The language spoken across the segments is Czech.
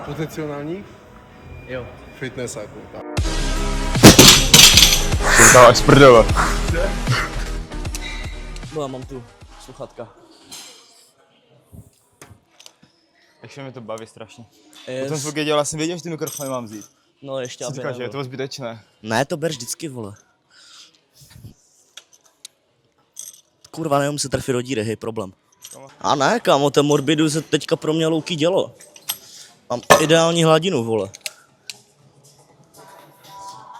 Potenciální? Jo. Fitnessáku. To až prdele. No já mám tu sluchatka. Takže mě to baví strašně. Yes. Potom zvuk dělal, já jsem věděl, že ty mikrofony mám vzít. No ještě Jsem aby říkal, že je nebyl. to zbytečné. Ne, to ber vždycky, vole. Kurva, neumím se trefit do díry, hej, problém. A ne, kámo, ten Morbidu se teďka pro mě louky dělo. Mám ideální hladinu, vole.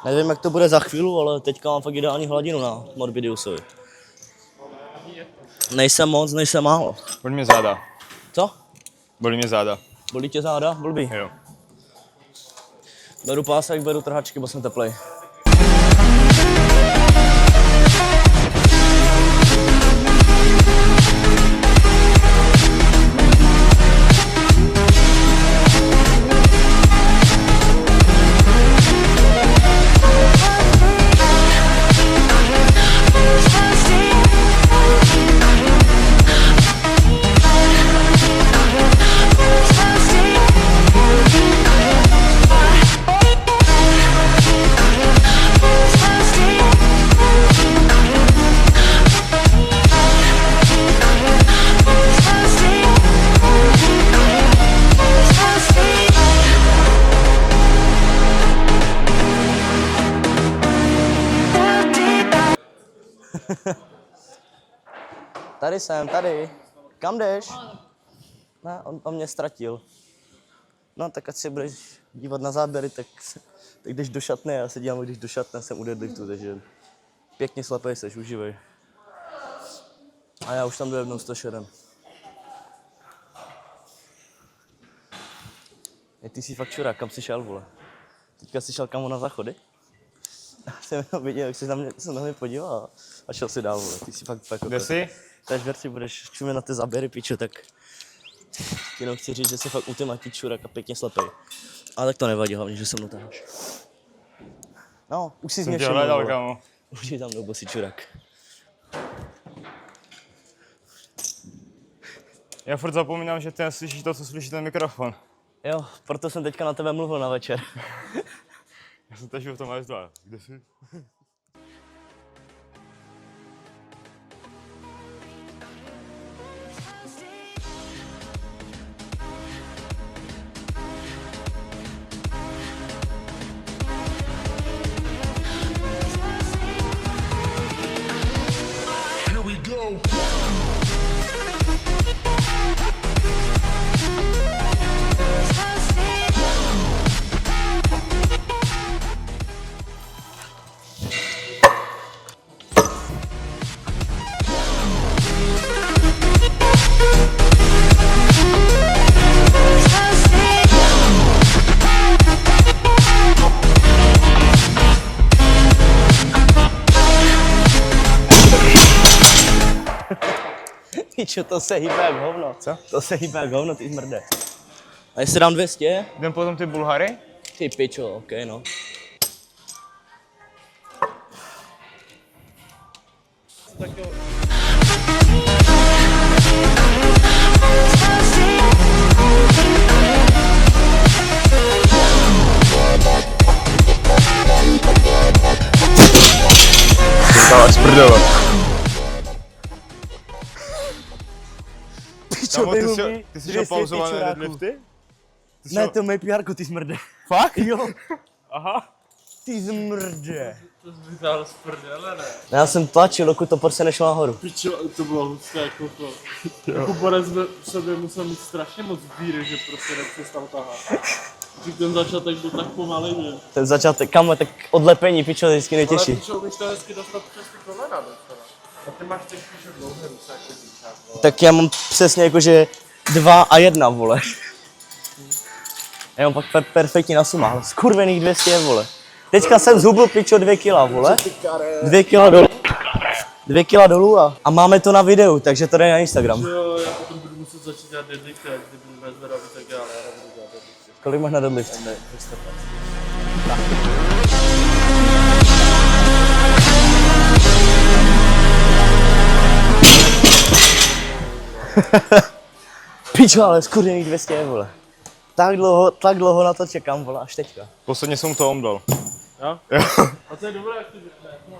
Nevím, jak to bude za chvíli, ale teďka mám fakt ideální hladinu na Morbidiusovi. Nejsem moc, nejsem málo. Bolí mě záda. Co? Bolí mě záda. Bolí tě záda? Blbý. Jo. Beru pásek, beru trhačky, bo jsem teplej. Tady jsem, tady. Kam jdeš? Ne, on mě ztratil. No tak ať si budeš dívat na záběry, tak jdeš do šatny, já se dívám, když do šatny jsem u deadliftu, takže pěkně slepej seš, uživej. A já už tam jdu jednou 107. Ty jsi fakt čurák, kam jsi šel, vole? Teďka jsi šel kamo na záchody? Já jsem jenom viděl, jak jsi na mě podíval a šel si dál, vole. Ty jsi fakt Kde jsi? Až věrci budeš čumě na ty záběry, pičo, tak jenom chci říct, že jsi fakt ultimátní čurák a pěkně slepej. Ale tak to nevadí, hlavně, že se mnou taháš. No, už jsi mě Jsem tě hledal, vole. kámo. Už je tam nebo si čurák. Já furt zapomínám, že ty neslyšíš to, co slyší ten mikrofon. Jo, proto jsem teďka na tebe mluvil na večer. Já jsem teď v tom S2. Kde jsi? Pičo, to se hýbe jak hovno. Co? To se hýbe jak hovno, ty zmrde. A jestli dám 200? Jdem potom ty Bulhary? Ty pičo, okej, no. To až prdele. Pičo, Kámo, ty jsi šel pauzovat na deadlifty? Ne, to je PR, ty smrde. Fakt? Jo, Aha. ty zmrde. To jsi vytáhl z prdele, ne? Já jsem tlačil, dokud to prostě nešlo nahoru. Pičo, to bylo hustě jako to. Jako Borec v sobě musel mít strašně moc víry, že prostě nepřestal tahat. Že ten začátek byl tak pomalej, že? Ten začátek, kamo, tak odlepení, pičo, vždycky Ale nejtěžší. pičo, umíš to hezky dostat přes ty kolena docela. A ty máš teď píšo dlouhé ruce jako dýchák, vole. Tak já mám přesně jakože 2 a 1, vole. Já mám pak perfektní na sumách, skurvených 200, vole. Teďka jsem zhubl, pičo, 2 kila, vole. 2 kila dolů. 2 kila dolů a máme to na videu, takže to jde na Instagram. Jo, já potom budu muset začít dělat deadlifty, jak kdyby nezvedal, tak já nebudu dělat deadlifty. Kolik máš na deadlift? Ne, 350. Pičo, ale skurvených 200, vole. tak dlouho na to čekám, vole, až teďka. Posledně jsem mu to omdal. Jo? Jo. A to je dobré, jak to řekne.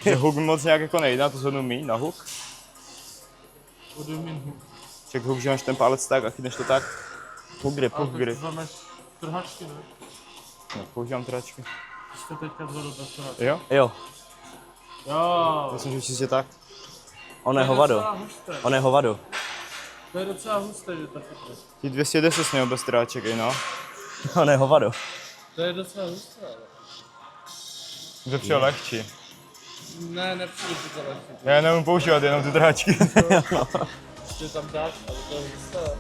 Že hook mi moc nějak jako nejde, na to zhodnu míň na hook. Odumím huk. Ček hook, že máš ten palec tak a chytneš to tak. Hook grip, Ale hook tak grip. zameš trhačky, ne? No, používám tračky. Ty jste teďka vzal bez trhačky. Jo? Jo, Jo. Myslím, že čistě tak. on je To je hovado. docela husté. On je hovado. To je docela husté, že ta fitness. Ti 210 jsi měl bez tráček, i no. On je hovado. To je docela husté, ale. To přijel lehčí. Ne, nepřijde to za lehčí. Já nemůžu používat jenom ty tráčky. Ještě tam dáš, ale to je husté.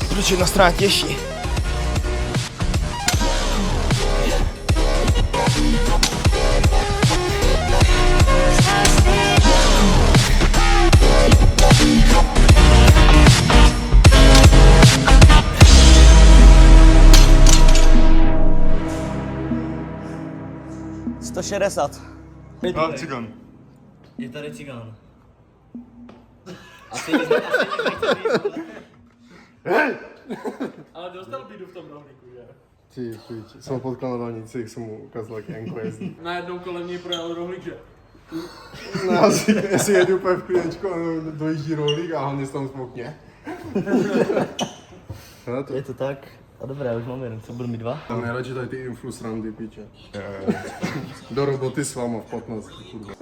Proč jedna strana těžší? Sto 160. No, cigan. Je tady cigán. Ale dostal bídu v tom rohlíku, že? Ty pič, jsem ho potkal na dálnici, jak jsem mu ukázal, jak Janko jezdí. Najednou kolem něj projel rohlík, že? No, asi jedu úplně v klienčku a dojíždí rohlík a hlavně se tam smokně. No, to Je to tak? A dobré, už mám jeden, co budu mít dva? tam nejradši tady ty influs randy, piče. Do roboty s váma v 15, kurva.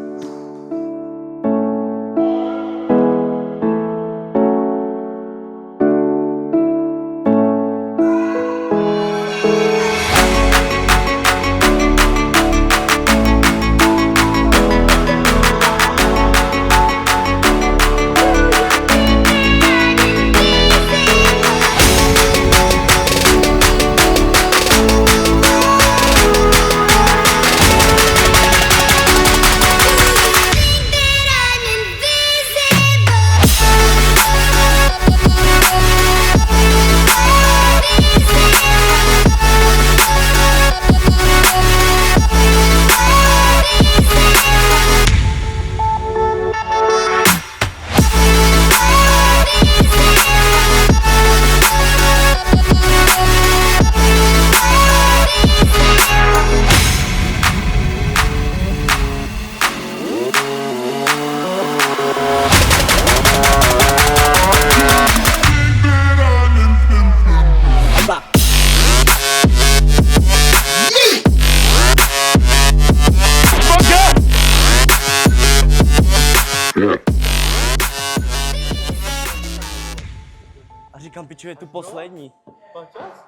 A říkám, piču, je tu poslední.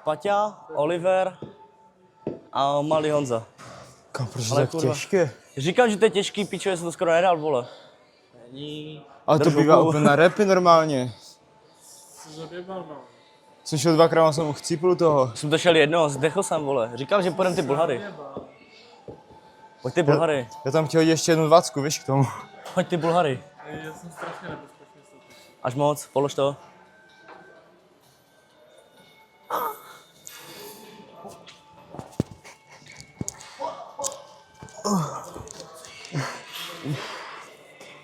Paťa, Oliver a malý Honza. Kam, proč Ale tak kurva. těžké? Říkám, že to je těžký, piču, já jsem to skoro nedal, vole. Není. Ale to Drž bývá ruku. úplně na repy normálně. Jsi zaběbal, no. Jsem šel dvakrát, jsem mu chcípl toho. Jsem to šel jedno, zdechl jsem, vole. Říkám, že půjdem ty Bulhary. Pojď ty Bulhary. Já tam chtěl ještě jednu 20, víš, k tomu. Pojď ty Bulhary. Já jsem strašně nebezpečný s tím. Až moc, polož to.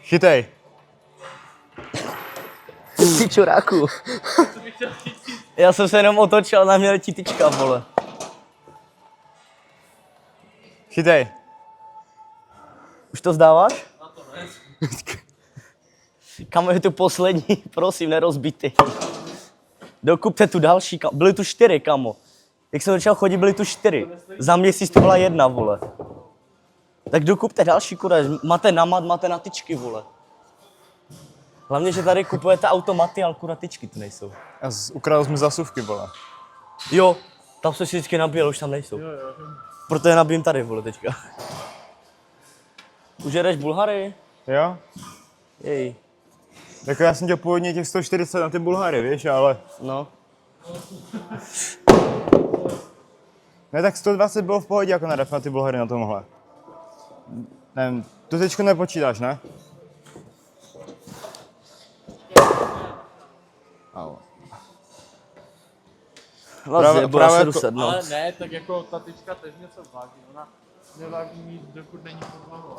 Chytej. Ty čuráku. Já jsem se jenom otočil a na mě letí tyčka, vole. Chytej. Už to zdáváš? Kamo, je tu poslední, prosím, nerozbitý. Dokupte tu další, byly tu 4, kamo. Jak jsem začal chodit, byly tu 4. Za měsíc to byla 1, vole. Tak dokupte další, kurva, máte na mat, máte na tyčky, vole. Hlavně, že tady kupujete automaty, ale kurva tyčky tu nejsou. Ukradl jsi mi zasuvky, vole. Jo, tam jsem si vždycky nabíjel, už tam nejsou. Proto je nabijím tady, vole, teďka. Už jedeš Bulhary? Jo? Jej. Tak já jsem chtěl původně těch 140 na ty Bulhary, víš, ale... No. Ne, tak 120 bylo v pohodě jako na ref na ty Bulhary na tomhle. Nevím, tu teďko nepočítáš, ne? Vlastně, bude právě se jako- ruset, no. Ale ne, tak jako ta tyčka teď něco váží, ona neváží nic, dokud není podlahu.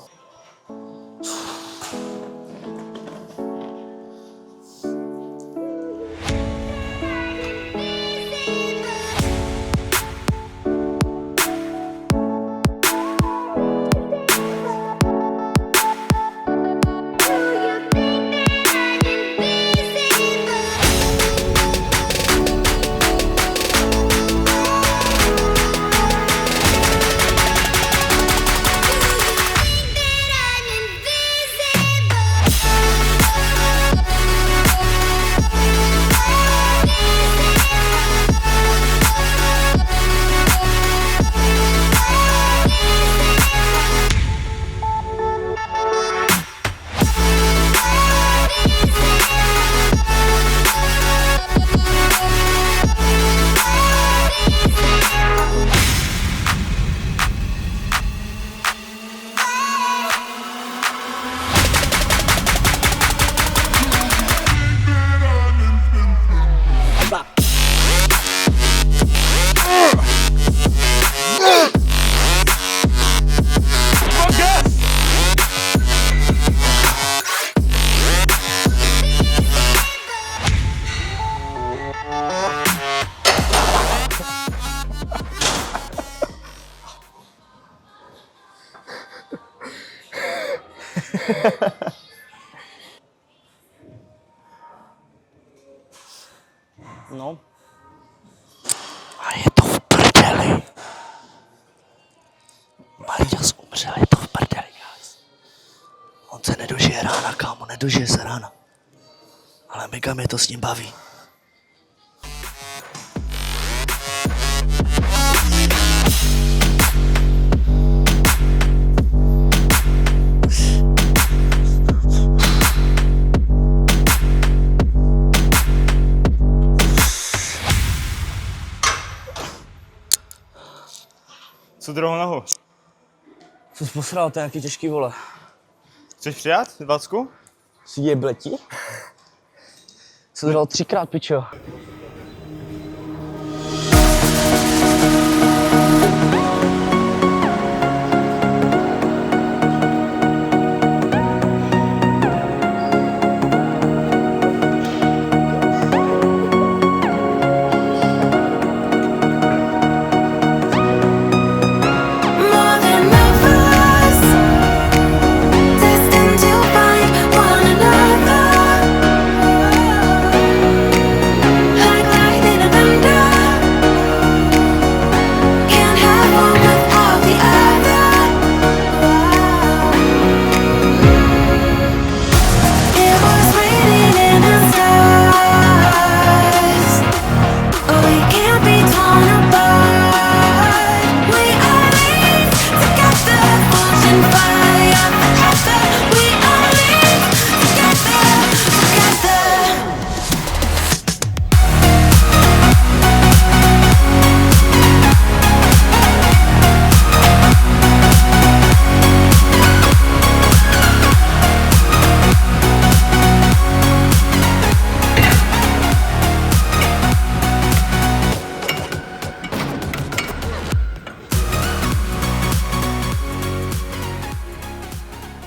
No. A je to v prdeli. Marťas umřel, je to v prdeli, guys. On se nedožije rána, kámo, nedožije se rána. Ale mega mě to s ním baví. Co druhou nohu? Co jsi posral, to je nějaký těžký, vole. Chceš přijat? 20? Jsi jebleti? Co dal 3krát, pičo. More than lovers, destined to find one another. Like lightning and thunder, can't have one without the other. It was raining in the stars. We can't be torn apart. We are linked together, forging fire forever. We are linked together, together.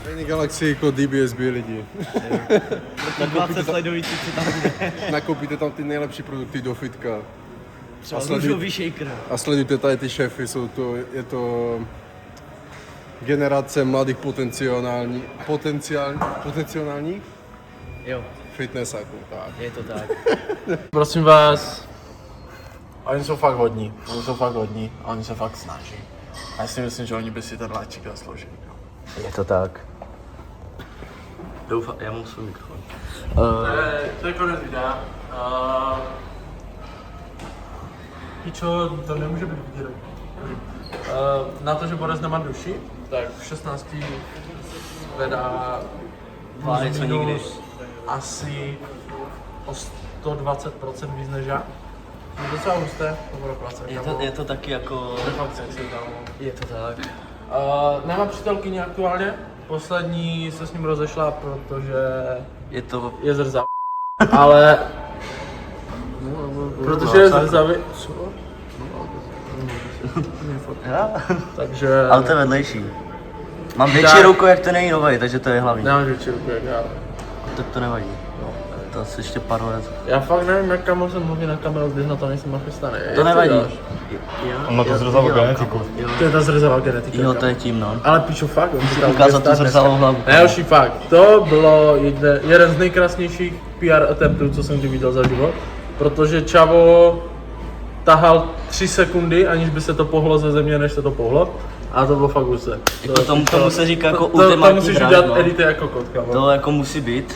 V jiné galaxii jako DBSB lidi. Na 20 sledujících si tam bude. Nakoupíte tam ty nejlepší produkty do fitka. Třeba růžový shaker. A sledujte tady ty šéfy, jsou to, je to generace mladých potenciálních Jo, fitnessáků. Tak. je to tak. Prosím vás, oni jsou fakt hodní a oni se fakt snaží. A já si myslím, že oni by si ten léček zasloužili. Je to tak. Doufám, já mám svůj mikrofon. To je konec videa. Pičo, to nemůže být vidět. Na to, že Borec nemá duši, tak v 16 zvedá Váhy, co nikdy. minus asi o 120% víc než já. Je docela husté, to bude práce. Je to taky jako... Fakt sexy, kámo. Je to tak. Nemám přítelkyni aktuálně, poslední se s ním rozešla, protože Je to... je zrzavý. Ale... Protože je zrzavý. Co? Takže... Ale to je vedlejší. Mám větší ruku, jak ten její novej, takže to je hlavní. Nemám větší ruku jak já. Tak to nevadí. To asi ještě pár let. Já fakt nevím, jak kamo se mluví na kameru, když na to nejsem nachystaný. To nevadí. On má to zrzavou genetiku. To je ta zrzavá genetika. Jo, to je tím, no. Ale píšu fakt, on si tam Ukázat tu zrzavou hlavu. Nejhorší fakt, to bylo jeden z nejkrásnějších PR attemptů, co jsem kdy viděl za život. Protože Čavo tahal 3 sekundy, aniž by se to pohlo ze země, než se to pohlo. A to bylo fakt husté. Jako tomu se říká jako to ultimátní musíš drive, udělat no. edity jako kotka. To jako musí být.